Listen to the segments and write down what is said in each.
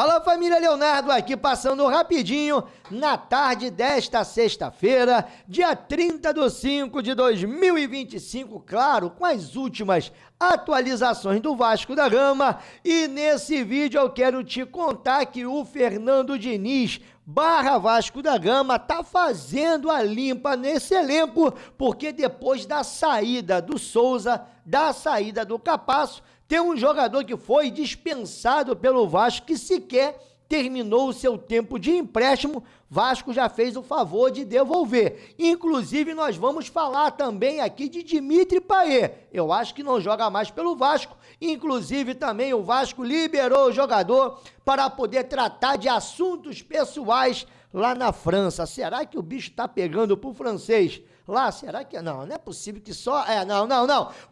Fala, família Leonardo, aqui passando rapidinho na tarde desta sexta-feira, dia 30/5/2025, claro, com as últimas atualizações do Vasco da Gama. E nesse vídeo eu quero te contar que o Fernando Diniz Vasco da Gama tá fazendo a limpa nesse elenco, porque depois da saída do Souza, da saída do Capasso, tem um jogador que foi dispensado pelo Vasco que sequer terminou o seu tempo de empréstimo. Vasco já fez o favor de devolver. Inclusive, nós vamos falar também aqui de Dimitri Payet. Eu acho que não joga mais pelo Vasco. Inclusive, também o Vasco liberou o jogador para poder tratar de assuntos pessoais lá na França. Será que o bicho tá pegando pro francês lá? Será que... Não é possível que só... Não.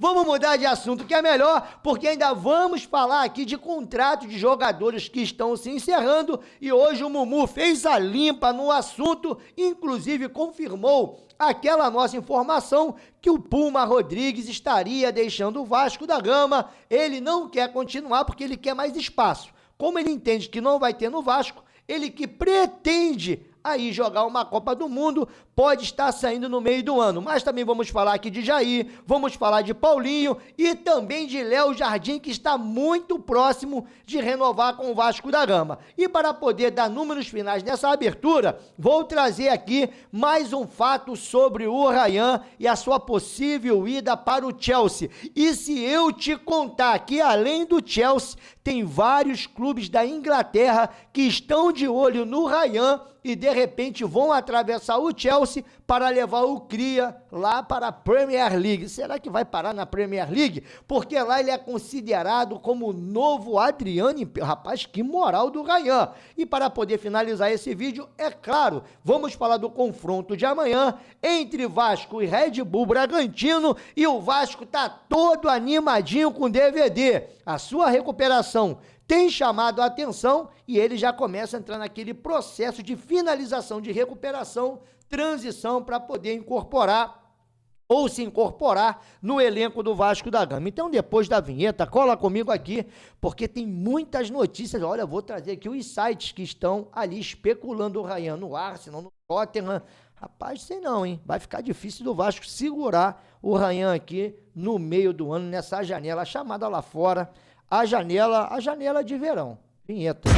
Vamos mudar de assunto que é melhor, porque ainda vamos falar aqui de contrato de jogadores que estão se encerrando e hoje o Mumu fez a limpa no assunto, inclusive confirmou aquela nossa informação que o Puma Rodrigues estaria deixando o Vasco da Gama. Ele não quer continuar porque ele quer mais espaço. Como ele entende que não vai ter no Vasco, ele que pretende aí jogar uma Copa do Mundo, pode estar saindo no meio do ano. Mas também vamos falar aqui de Jair, vamos falar de Paulinho e também de Léo Jardim, que está muito próximo de renovar com o Vasco da Gama. E para poder dar números finais nessa abertura, vou trazer aqui mais um fato sobre o Ryan e a sua possível ida para o Chelsea. E se eu te contar que além do Chelsea, tem vários clubes da Inglaterra que estão de olho no Ryan e de repente vão atravessar o Chelsea para levar o Cria lá para a Premier League. Será que vai parar na Premier League? Porque lá ele é considerado como o novo Adriano. Rapaz, que moral do Ryan. E para poder finalizar esse vídeo, é claro, vamos falar do confronto de amanhã entre Vasco e Red Bull Bragantino, e o Vasco tá todo animadinho com DVD. A sua recuperação tem chamado a atenção e ele já começa a entrar naquele processo de finalização de recuperação, transição para poder incorporar ou se incorporar no elenco do Vasco da Gama. Então, depois da vinheta, cola comigo aqui, porque tem muitas notícias. Olha, eu vou trazer aqui os sites que estão ali especulando o Ryan no Arsenal, no Tottenham. Rapaz, sei não, hein? Vai ficar difícil do Vasco segurar o Ryan aqui no meio do ano, nessa janela chamada lá fora, a janela de verão. Vinheta.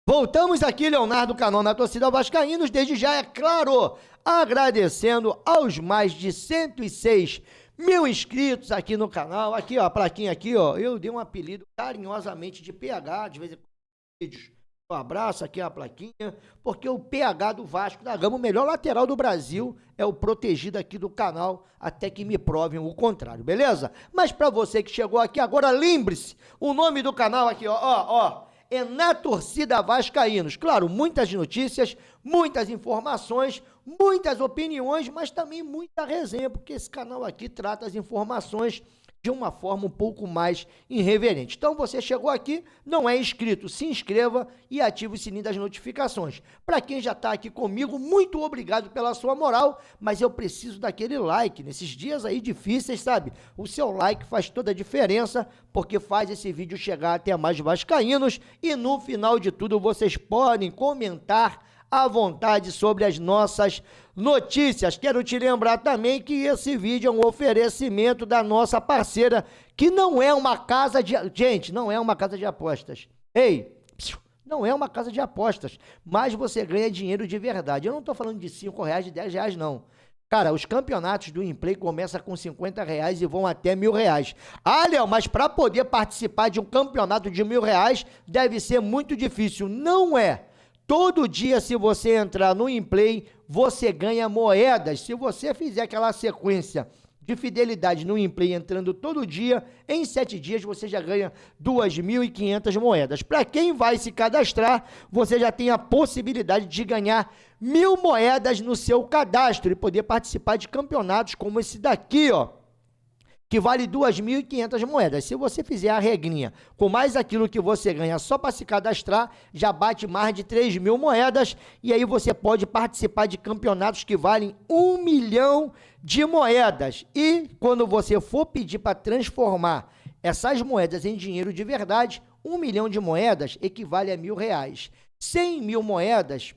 Voltamos aqui, Leonardo Canon, na torcida vascaínos, desde já, é claro, agradecendo aos mais de 106 mil inscritos aqui no canal. Aqui, ó, a plaquinha aqui, ó, eu dei um apelido carinhosamente de PH, de vez em quando, vídeos. Um abraço aqui a plaquinha, porque o PH do Vasco da Gama, o melhor lateral do Brasil, é o protegido aqui do canal, até que me provem o contrário, beleza? Mas para você que chegou aqui agora, lembre-se, o nome do canal aqui, ó, é Na Torcida Vascaínos. Claro, muitas notícias, muitas informações, muitas opiniões, mas também muita resenha, porque esse canal aqui trata as informações de uma forma um pouco mais irreverente. Então, você chegou aqui, não é inscrito, se inscreva e ative o sininho das notificações. Para quem já está aqui comigo, muito obrigado pela sua moral, mas eu preciso daquele like, nesses dias aí difíceis, sabe? O seu like faz toda a diferença, porque faz esse vídeo chegar até mais vascaínos, e no final de tudo, vocês podem comentar à vontade sobre as nossas notícias. Quero te lembrar também que esse vídeo é um oferecimento da nossa parceira, que não é uma casa de... Gente, não é uma casa de apostas. Ei, não é uma casa de apostas, mas você ganha dinheiro de verdade. Eu não estou falando de R$5, de R$10, não. Cara, os campeonatos do Implay começam com R$50 e vão até R$1.000. Ah, Léo, mas para poder participar de um campeonato de R$1.000 deve ser muito difícil. Não é. Todo dia, se você entrar no Implay, você ganha moedas. Se você fizer aquela sequência de fidelidade no Implay, entrando todo dia, em 7 dias você já ganha 2.500 moedas. Para quem vai se cadastrar, você já tem a possibilidade de ganhar 1.000 moedas no seu cadastro e poder participar de campeonatos como esse daqui, ó, que vale 2.500 moedas. Se você fizer a regrinha com mais aquilo que você ganha só para se cadastrar, já bate mais de 3.000 moedas, e aí você pode participar de campeonatos que valem 1 milhão de moedas. E quando você for pedir para transformar essas moedas em dinheiro de verdade, 1 milhão de moedas equivale a R$1.000. 100.000 moedas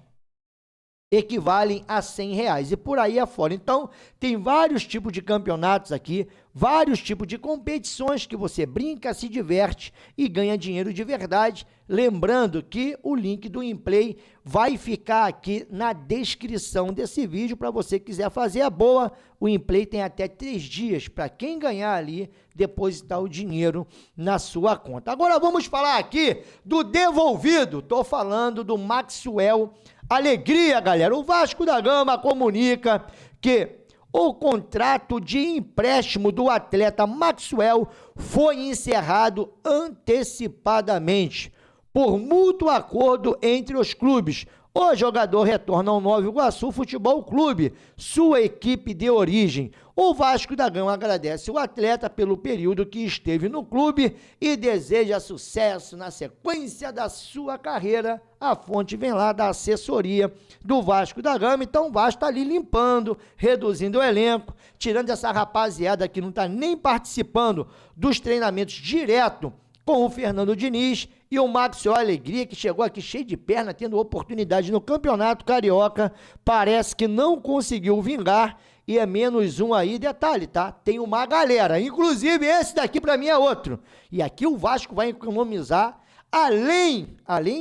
equivalem a R$100 e por aí afora. Então, tem vários tipos de campeonatos aqui, vários tipos de competições que você brinca, se diverte e ganha dinheiro de verdade. Lembrando que o link do Inplay vai ficar aqui na descrição desse vídeo para você que quiser fazer a boa. O Inplay tem até 3 dias para quem ganhar ali depositar o dinheiro na sua conta. Agora vamos falar aqui do devolvido. Estou falando do Maxwell Alegria, galera. O Vasco da Gama comunica que o contrato de empréstimo do atleta Maxwell foi encerrado antecipadamente por mútuo acordo entre os clubes. O jogador retorna ao Nova Iguaçu Futebol Clube, sua equipe de origem. O Vasco da Gama agradece o atleta pelo período que esteve no clube e deseja sucesso na sequência da sua carreira. A fonte vem lá da assessoria do Vasco da Gama. Então o Vasco está ali limpando, reduzindo o elenco, tirando essa rapaziada que não está nem participando dos treinamentos direto com o Fernando Diniz e o Maxwell Alegria, que chegou aqui cheio de perna, tendo oportunidade no Campeonato Carioca, parece que não conseguiu vingar e é -1 aí. Detalhe, tá? Tem uma galera, inclusive esse daqui para mim é outro. E aqui o Vasco vai economizar, além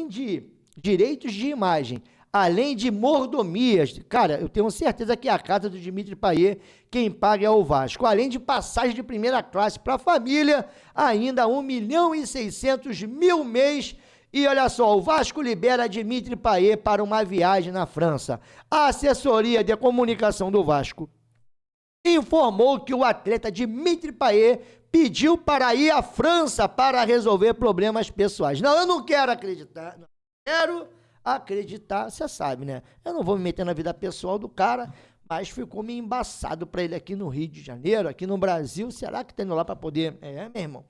de direitos de imagem, além de mordomias. Cara, eu tenho certeza que a casa do Dimitri Payet, quem paga é o Vasco. Além de passagem de primeira classe para a família, ainda 1.600.000 mês. E olha só, o Vasco libera Dimitri Payet para uma viagem na França. A assessoria de comunicação do Vasco informou que o atleta Dimitri Payet pediu para ir à França para resolver problemas pessoais. Não, eu não quero acreditar. Não quero acreditar, você sabe, né? Eu não vou me meter na vida pessoal do cara, mas ficou meio embaçado para ele aqui no Rio de Janeiro, aqui no Brasil. Será que tá indo lá para poder... meu irmão,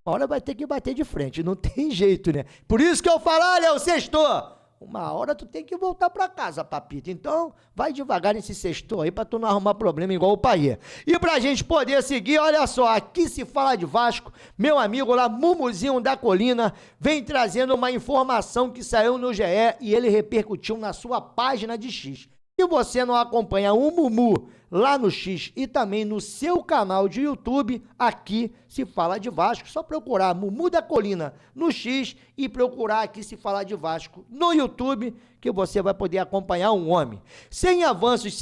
uma hora vai ter que bater de frente, não tem jeito, né? Por isso que eu falo, olha, sextou. Uma hora tu tem que voltar para casa, papito. Então, vai devagar nesse sextou aí para tu não arrumar problema igual o Payet. E pra gente poder seguir, olha só, aqui se fala de Vasco, meu amigo lá, Mumuzinho da Colina, vem trazendo uma informação que saiu no GE e ele repercutiu na sua página de X. Se você não acompanha o Mumu lá no X e também no seu canal de YouTube, aqui se fala de Vasco, só procurar Mumu da Colina no X e procurar aqui se falar de Vasco no YouTube, que você vai poder acompanhar um homem. Sem avanços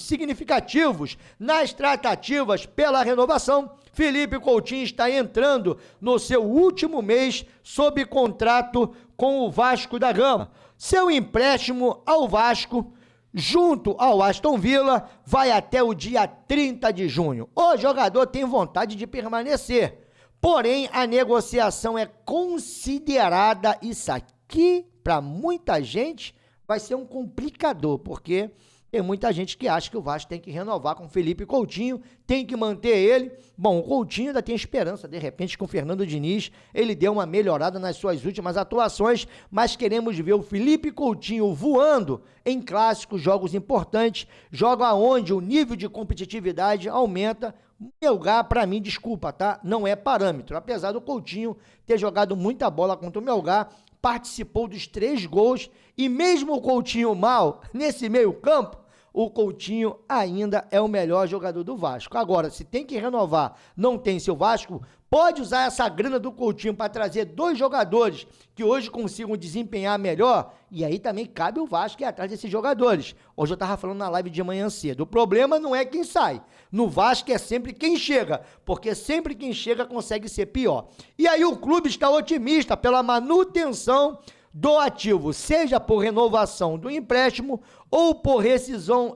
significativos nas tratativas pela renovação, Felipe Coutinho está entrando no seu último mês sob contrato com o Vasco da Gama. Seu empréstimo ao Vasco, junto ao Aston Villa, vai até o dia 30 de junho. O jogador tem vontade de permanecer, porém a negociação é considerada, isso aqui, para muita gente, vai ser um complicador, porque tem muita gente que acha que o Vasco tem que renovar com o Felipe Coutinho, tem que manter ele. Bom, o Coutinho ainda tem esperança, de repente com o Fernando Diniz, ele deu uma melhorada nas suas últimas atuações, mas queremos ver o Felipe Coutinho voando em clássicos, jogos importantes, jogo aonde o nível de competitividade aumenta. Melgar, para mim, desculpa, tá? Não é parâmetro, apesar do Coutinho ter jogado muita bola contra o Melgar, participou dos 3 gols, e mesmo o Coutinho mal, nesse meio campo, o Coutinho ainda é o melhor jogador do Vasco. Agora, se tem que renovar, não tem, seu Vasco pode usar essa grana do Coutinho para trazer 2 jogadores que hoje consigam desempenhar melhor, e aí também cabe o Vasco ir atrás desses jogadores. Hoje eu estava falando na live de manhã cedo, o problema não é quem sai, no Vasco é sempre quem chega, porque sempre quem chega consegue ser pior. E aí o clube está otimista pela manutenção do ativo, seja por renovação do empréstimo ou por rescisão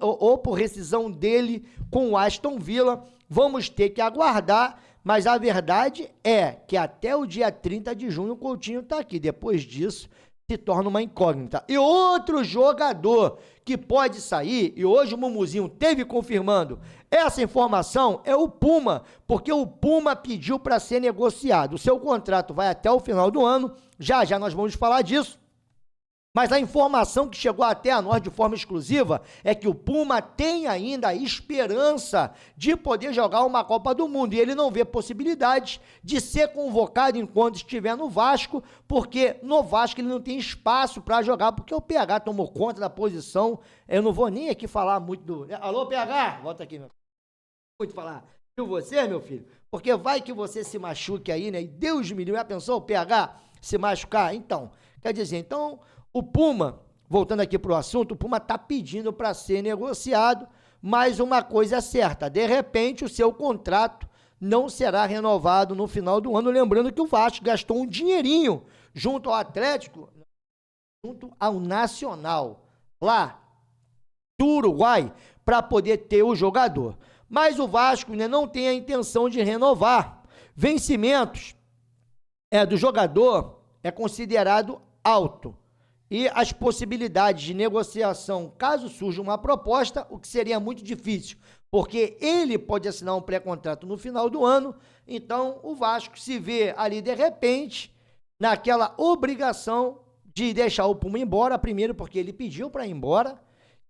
dele com o Aston Villa. Vamos ter que aguardar, mas a verdade é que até o dia 30 de junho o Coutinho está aqui. Depois disso, se torna uma incógnita. E outro jogador que pode sair, e hoje o Mumuzinho teve confirmando essa informação, é o Puma, porque o Puma pediu para ser negociado. O seu contrato vai até o final do ano, já já nós vamos falar disso. Mas a informação que chegou até a nós de forma exclusiva é que o Puma tem ainda a esperança de poder jogar uma Copa do Mundo e ele não vê possibilidades de ser convocado enquanto estiver no Vasco, porque no Vasco ele não tem espaço para jogar, porque o PH tomou conta da posição. Eu não vou nem aqui falar muito do... Alô, PH? Volta aqui, meu filho. Muito falar de você, meu filho, porque vai que você se machuque aí, né? E Deus me livre, já pensou o PH se machucar? Então, quer dizer, o Puma, voltando aqui para o assunto, o Puma está pedindo para ser negociado, mas uma coisa é certa, de repente o seu contrato não será renovado no final do ano, lembrando que o Vasco gastou um dinheirinho junto ao Atlético, junto ao Nacional, lá do Uruguai, para poder ter o jogador. Mas o Vasco, né, não tem a intenção de renovar. Vencimentos do jogador é considerado alto. E as possibilidades de negociação, caso surja uma proposta, o que seria muito difícil, porque ele pode assinar um pré-contrato no final do ano, então o Vasco se vê ali de repente naquela obrigação de deixar o Puma embora, primeiro porque ele pediu para ir embora,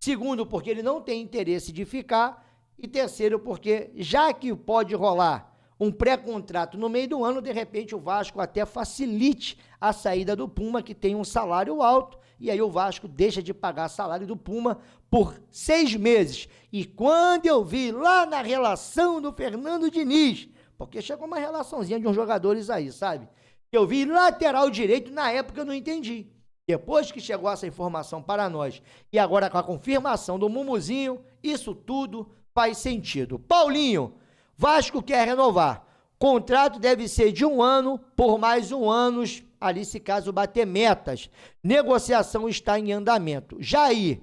segundo porque ele não tem interesse de ficar, e terceiro porque já que pode rolar um pré-contrato no meio do ano, de repente o Vasco até facilite a saída do Puma, que tem um salário alto, e aí o Vasco deixa de pagar salário do Puma por 6 meses. E quando eu vi lá na relação do Fernando Diniz, porque chegou uma relaçãozinha de uns jogadores aí, sabe? Eu vi lateral direito, na época eu não entendi. Depois que chegou essa informação para nós, e agora com a confirmação do Mumuzinho, isso tudo faz sentido. Paulinho, Vasco quer renovar. Contrato deve ser de 1 ano por mais 1 ano, ali se caso bater metas. Negociação está em andamento. Jair,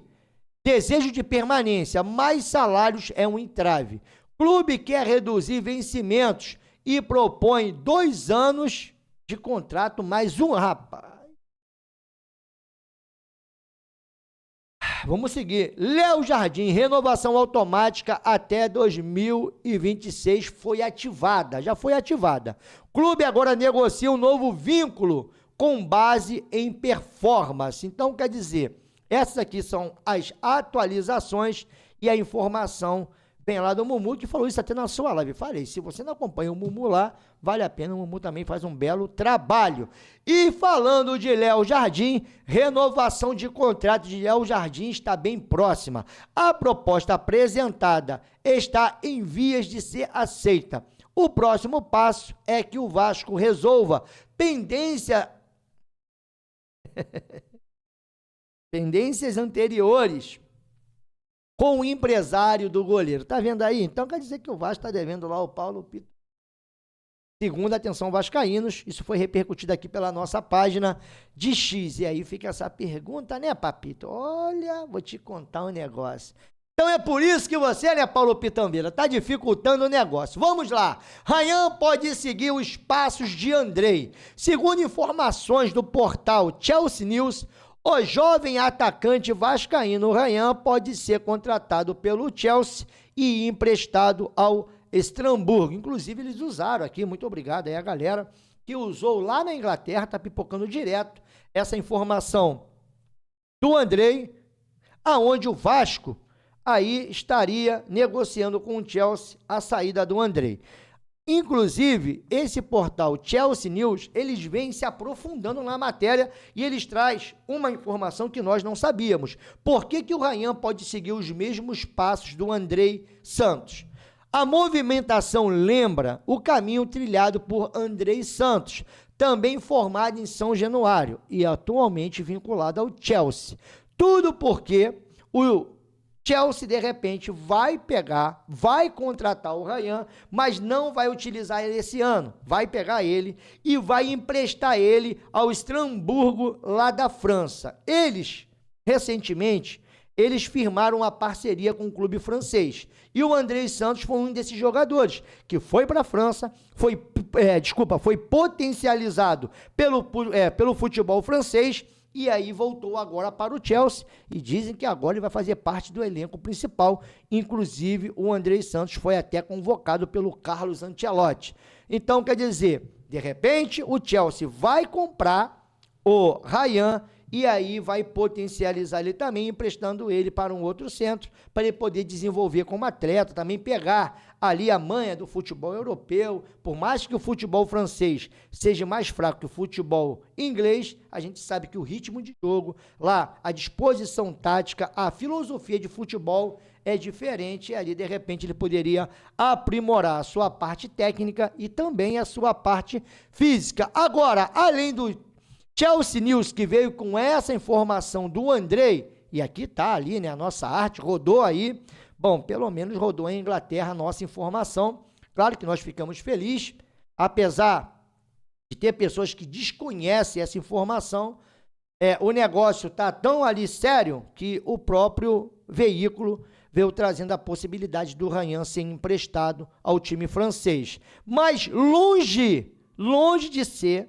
desejo de permanência, mais salários é um entrave. Clube quer reduzir vencimentos e propõe 2 anos de contrato mais 1, rapaz. Vamos seguir. Léo Jardim, renovação automática até 2026 foi ativada, já foi ativada. Clube agora negocia um novo vínculo com base em performance. Então, quer dizer, essas aqui são as atualizações e a informação vem lá do Mumu, que falou isso até na sua live. Falei, se você não acompanha o Mumu lá, vale a pena, o Mumu também faz um belo trabalho. E falando de Léo Jardim, renovação de contrato de Léo Jardim está bem próxima. A proposta apresentada está em vias de ser aceita. O próximo passo é que o Vasco resolva pendências anteriores com o empresário do goleiro. Tá vendo aí? Então quer dizer que o Vasco está devendo lá o Paulo Pito. Segundo, atenção vascaínos, isso foi repercutido aqui pela nossa página de X. E aí fica essa pergunta, né, Papito? Olha, vou te contar um negócio. Então é por isso que você, né, Paulo Pitambeira, tá dificultando o negócio. Vamos lá. Ryan pode seguir os passos de Andrei. Segundo informações do portal Chelsea News, o jovem atacante vascaíno Ryan pode ser contratado pelo Chelsea e emprestado ao Estrasburgo. Inclusive, eles usaram aqui, muito obrigado aí a galera que usou lá na Inglaterra, tá pipocando direto essa informação do Andrei, aonde o Vasco aí estaria negociando com o Chelsea a saída do Andrei. Inclusive, esse portal Chelsea News, eles vêm se aprofundando na matéria e eles trazem uma informação que nós não sabíamos. Por que o Ryan pode seguir os mesmos passos do Andrei Santos? A movimentação lembra o caminho trilhado por Andrei Santos, também formado em São Januário e atualmente vinculado ao Chelsea. Tudo porque o Chelsea, de repente, vai contratar o Ryan, mas não vai utilizar ele esse ano. Vai pegar ele e vai emprestar ele ao Estrasburgo, lá da França. Eles, recentemente, eles firmaram uma parceria com o clube francês. E o Andrei Santos foi um desses jogadores, que foi para a França, foi potencializado pelo futebol francês, e aí voltou agora para o Chelsea, e dizem que agora ele vai fazer parte do elenco principal. Inclusive, o Andrei Santos foi até convocado pelo Carlos Ancelotti. Então, quer dizer, de repente, o Chelsea vai comprar o Ryan, e aí vai potencializar ele também, emprestando ele para um outro centro, para ele poder desenvolver como atleta, também pegar ali a manha do futebol europeu. Por mais que o futebol francês seja mais fraco que o futebol inglês, a gente sabe que o ritmo de jogo lá, a disposição tática, a filosofia de futebol é diferente, e ali de repente ele poderia aprimorar a sua parte técnica e também a sua parte física. Agora, além do Chelsea News, que veio com essa informação do Andrei, e aqui tá ali, né, a nossa arte, rodou aí, bom, pelo menos rodou em Inglaterra a nossa informação. Claro que nós ficamos felizes, apesar de ter pessoas que desconhecem essa informação, o negócio tá tão ali sério que o próprio veículo veio trazendo a possibilidade do Ryan ser emprestado ao time francês. Mas longe de ser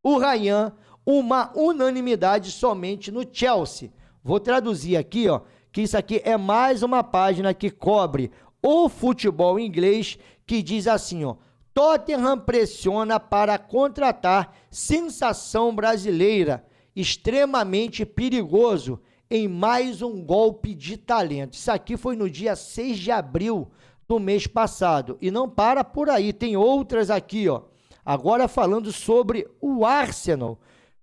o Ryan uma unanimidade somente no Chelsea. Vou traduzir aqui, ó, que isso aqui é mais uma página que cobre o futebol inglês, que diz assim, ó: Tottenham pressiona para contratar sensação brasileira, extremamente perigoso, em mais um golpe de talento. Isso aqui foi no dia 6 de abril do mês passado. E não para por aí, tem outras aqui, ó. Agora falando sobre o Arsenal,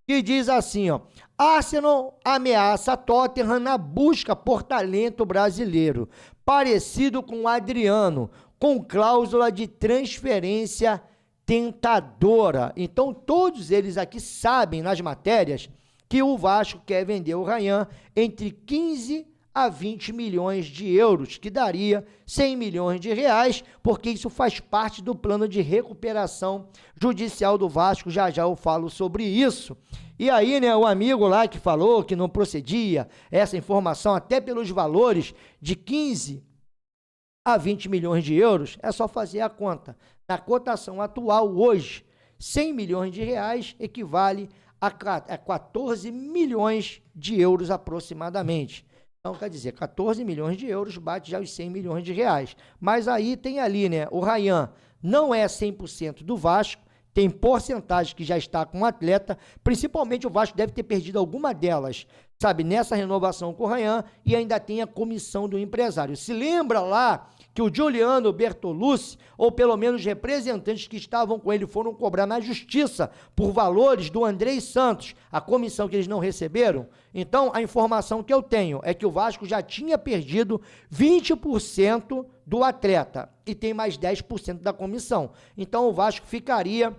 que diz assim, ó: Arsenal ameaça Tottenham na busca por talento brasileiro, parecido com o Adriano, com cláusula de transferência tentadora. Então, todos eles aqui sabem nas matérias que o Vasco quer vender o Ryan entre 15 a 20 milhões de euros, que daria 100 milhões de reais, porque isso faz parte do plano de recuperação judicial do Vasco. Já eu falo sobre isso. E aí, né, o amigo lá que falou que não procedia essa informação, até pelos valores de 15 a 20 milhões de euros, é só fazer a conta. Na cotação atual, hoje, 100 milhões de reais equivale a 14 milhões de euros aproximadamente. Então, quer dizer, 14 milhões de euros bate já os 100 milhões de reais. Mas aí tem ali, né, o Ryan não é 100% do Vasco, tem porcentagem que já está com o atleta, principalmente o Vasco deve ter perdido alguma delas, sabe, nessa renovação com o Ryan, e ainda tem a comissão do empresário. Se lembra lá que o Giuliano Bertolucci, ou pelo menos representantes que estavam com ele, foram cobrar na justiça por valores do Andrei Santos, a comissão que eles não receberam? Então, a informação que eu tenho é que o Vasco já tinha perdido 20% do atleta e tem mais 10% da comissão. Então, o Vasco ficaria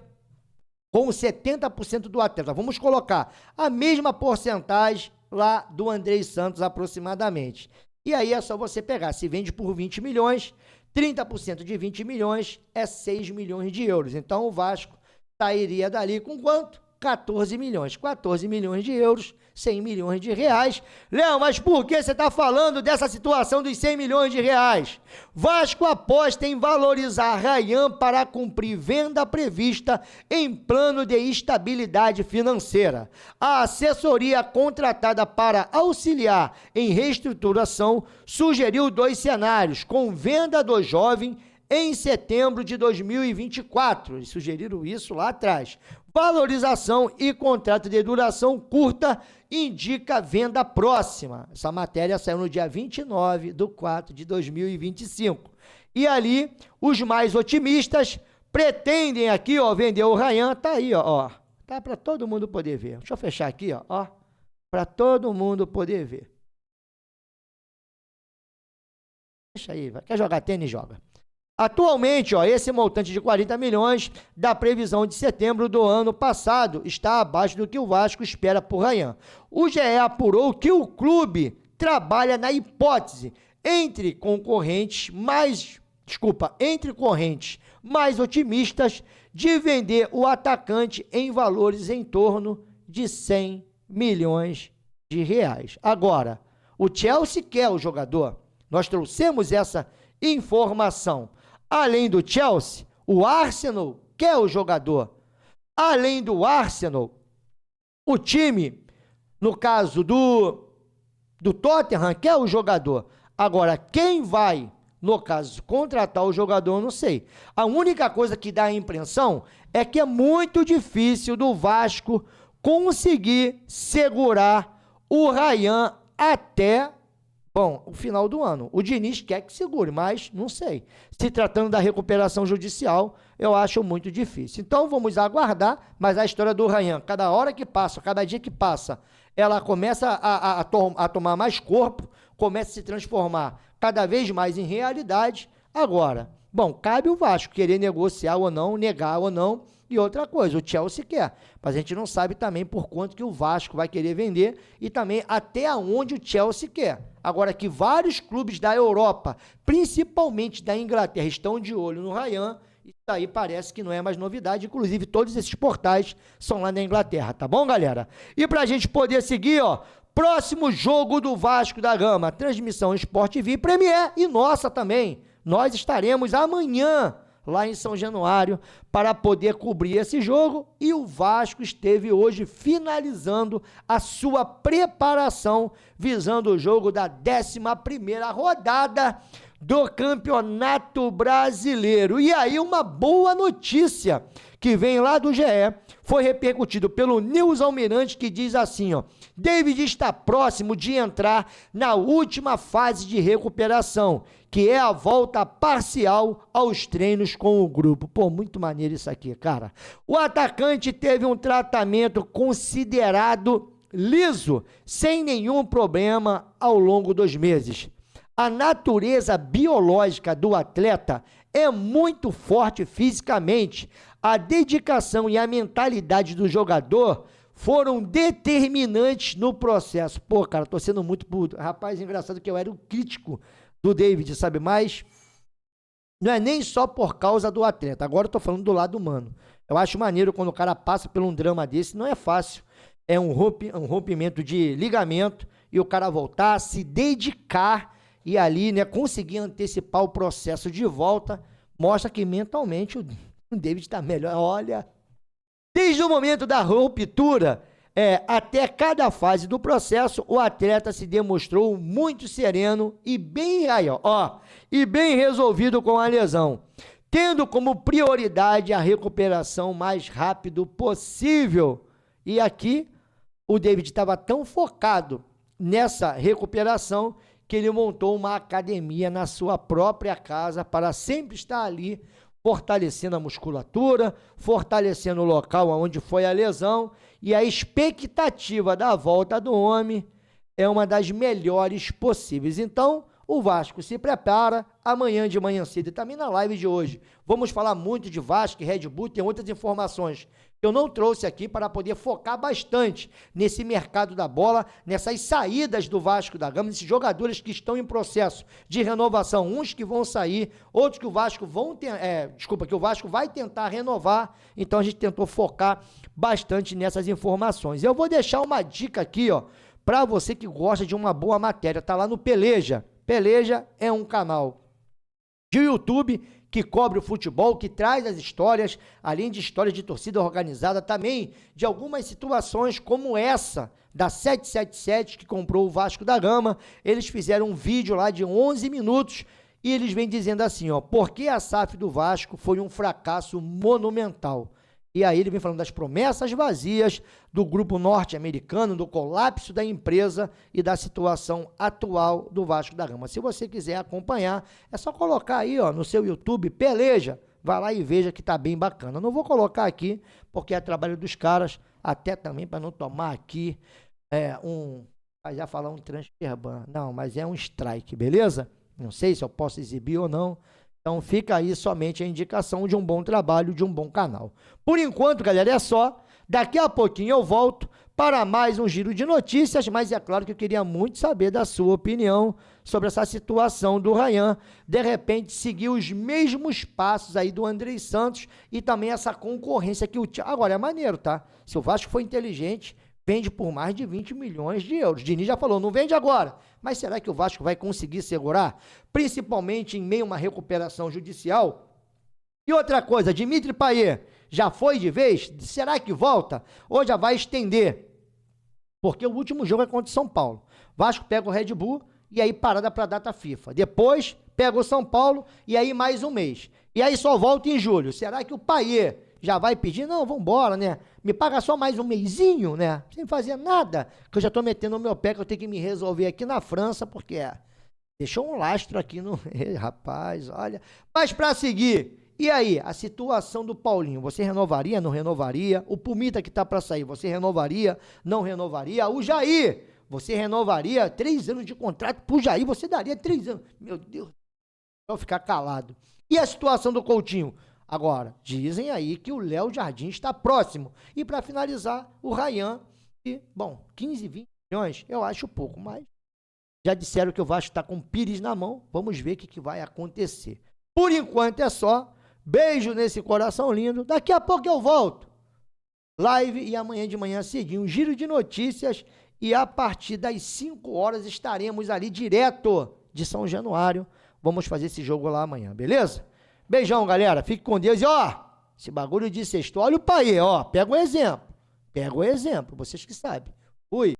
com 70% do atleta. Vamos colocar a mesma porcentagem lá do Andrei Santos aproximadamente. E aí é só você pegar, se vende por 20 milhões, 30% de 20 milhões é 6 milhões de euros. Então o Vasco sairia dali com quanto? 14 milhões. 14 milhões de euros, 100 milhões de reais. Léo, mas por que você está falando dessa situação dos 100 milhões de reais? Vasco aposta em valorizar Ryan para cumprir venda prevista em plano de estabilidade financeira. A assessoria contratada para auxiliar em reestruturação sugeriu 2 cenários, com venda do jovem em setembro de 2024. Eles sugeriram isso lá atrás. Valorização e contrato de duração curta indica venda próxima. Essa matéria saiu no dia 29/4/2025. E ali, os mais otimistas pretendem aqui, ó, vender o Ryan. Tá aí, ó. Tá para todo mundo poder ver. Deixa eu fechar aqui, ó. Para todo mundo poder ver. Deixa aí, vai. Quer jogar tênis? Joga. Atualmente, ó, esse montante de 40 milhões da previsão de setembro do ano passado está abaixo do que o Vasco espera por Ryan. O GE apurou que o clube trabalha na hipótese entre correntes mais otimistas de vender o atacante em valores em torno de 100 milhões de reais. Agora, O Chelsea quer o jogador. Nós trouxemos essa informação. Além do Chelsea, o Arsenal quer o jogador. Além do Arsenal, o time, no caso do Tottenham, quer o jogador. Agora, quem vai, no caso, contratar o jogador, eu não sei. A única coisa que dá a impressão é que é muito difícil do Vasco conseguir segurar o Ryan até, o final do ano. O Diniz quer que segure, mas não sei. Se tratando da recuperação judicial, eu acho muito difícil. Então, vamos aguardar, mas a história do Ryan, cada hora que passa, cada dia que passa, ela começa a tomar mais corpo, começa a se transformar cada vez mais em realidade. Agora, cabe o Vasco querer negociar ou não, negar ou não. E outra coisa, o Chelsea quer, mas a gente não sabe também por quanto que o Vasco vai querer vender e também até onde o Chelsea quer. Agora que vários clubes da Europa, principalmente da Inglaterra, estão de olho no Ryan, isso aí parece que não é mais novidade, inclusive todos esses portais são lá na Inglaterra, tá bom, galera? E pra gente poder seguir, próximo jogo do Vasco da Gama, transmissão Sport TV, Premier e nossa também. Nós estaremos amanhã lá em São Januário, para poder cobrir esse jogo, e o Vasco esteve hoje finalizando a sua preparação, visando o jogo da 11ª rodada do Campeonato Brasileiro. E aí uma boa notícia que vem lá do GE, foi repercutido pelo Nils Almirante, que diz assim, David está próximo de entrar na última fase de recuperação, que é a volta parcial aos treinos com o grupo. Pô, muito maneiro isso aqui, cara. O atacante teve um tratamento considerado liso, sem nenhum problema ao longo dos meses. A natureza biológica do atleta é muito forte fisicamente. A dedicação e a mentalidade do jogador foram determinantes no processo. Pô, cara, tô sendo muito puto. Rapaz, engraçado que eu era o crítico do David, sabe? Mas não é nem só por causa do atleta. Agora eu tô falando do lado humano. Eu acho maneiro quando o cara passa por um drama desse. Não é fácil. É um rompimento de ligamento e o cara voltar, se dedicar e ali, né, conseguir antecipar o processo de volta. Mostra que mentalmente o David tá melhor. Olha, desde o momento da ruptura até cada fase do processo, o atleta se demonstrou muito sereno e bem, e bem resolvido com a lesão, tendo como prioridade a recuperação mais rápido possível. E aqui, o David estava tão focado nessa recuperação que ele montou uma academia na sua própria casa para sempre estar ali, fortalecendo a musculatura, fortalecendo o local onde foi a lesão, e a expectativa da volta do homem é uma das melhores possíveis. Então, o Vasco se prepara, amanhã de manhã cedo, e também na live de hoje, vamos falar muito de Vasco e Red Bull, tem outras informações que eu não trouxe aqui para poder focar bastante nesse mercado da bola, nessas saídas do Vasco da Gama, nesses jogadores que estão em processo de renovação, uns que vão sair, outros que o Vasco que o Vasco vai tentar renovar. Então a gente tentou focar bastante nessas informações. Eu vou deixar uma dica aqui, para você que gosta de uma boa matéria, tá lá no Peleja. Peleja é um canal de YouTube que cobre o futebol, que traz as histórias, além de histórias de torcida organizada, também de algumas situações como essa da 777 que comprou o Vasco da Gama. Eles fizeram um vídeo lá de 11 minutos e eles vêm dizendo assim, por que a SAF do Vasco foi um fracasso monumental. E aí ele vem falando das promessas vazias do grupo norte-americano, do colapso da empresa e da situação atual do Vasco da Gama. Se você quiser acompanhar, é só colocar aí no seu YouTube, Peleja, vai lá e veja que tá bem bacana. Não vou colocar aqui, porque é trabalho dos caras, até também para não tomar aqui já falar um transfer ban. Não, mas é um strike, beleza? Não sei se eu posso exibir ou não. Então fica aí somente a indicação de um bom trabalho, de um bom canal. Por enquanto, galera, é só. Daqui a pouquinho eu volto para mais um giro de notícias, mas é claro que eu queria muito saber da sua opinião sobre essa situação do Ryan. De repente, seguir os mesmos passos aí do Andrei Santos e também essa concorrência que o Agora, é maneiro, tá? Se o Vasco for inteligente, vende por mais de 20 milhões de euros. Diniz já falou, não vende agora. Mas será que o Vasco vai conseguir segurar? Principalmente em meio a uma recuperação judicial? E outra coisa, Dimitri Payet já foi de vez? Será que volta? Ou já vai estender? Porque o último jogo é contra o São Paulo. Vasco pega o Red Bull e aí parada para a data FIFA. Depois pega o São Paulo e aí mais um mês. E aí só volta em julho. Será que o Payet já vai pedir? Não, vambora, né? Me paga só mais um mesinho, né? Sem fazer nada. Que eu já tô metendo o meu pé, que eu tenho que me resolver aqui na França, porque deixou um lastro aqui no... Rapaz, olha. Mas para seguir... E aí, a situação do Paulinho, você renovaria, não renovaria? O Pumita que tá para sair, você renovaria, não renovaria? O Jair, você renovaria 3 anos de contrato pro Jair, você daria 3 anos. Meu Deus, vou ficar calado. E a situação do Coutinho? Agora, dizem aí que o Léo Jardim está próximo. E para finalizar, o Ryan, e, bom, 15, 20 milhões, eu acho pouco, mas já disseram que o Vasco está com o Pires na mão, vamos ver o que vai acontecer. Por enquanto é só. Beijo nesse coração lindo. Daqui a pouco eu volto. Live e amanhã de manhã cedinho, um giro de notícias. E a partir das 5 horas estaremos ali direto de São Januário. Vamos fazer esse jogo lá amanhã, beleza? Beijão, galera. Fique com Deus. E ó, esse bagulho de sexto. Olha o Payet, ó. Pega um exemplo. Pega um exemplo. Vocês que sabem. Fui.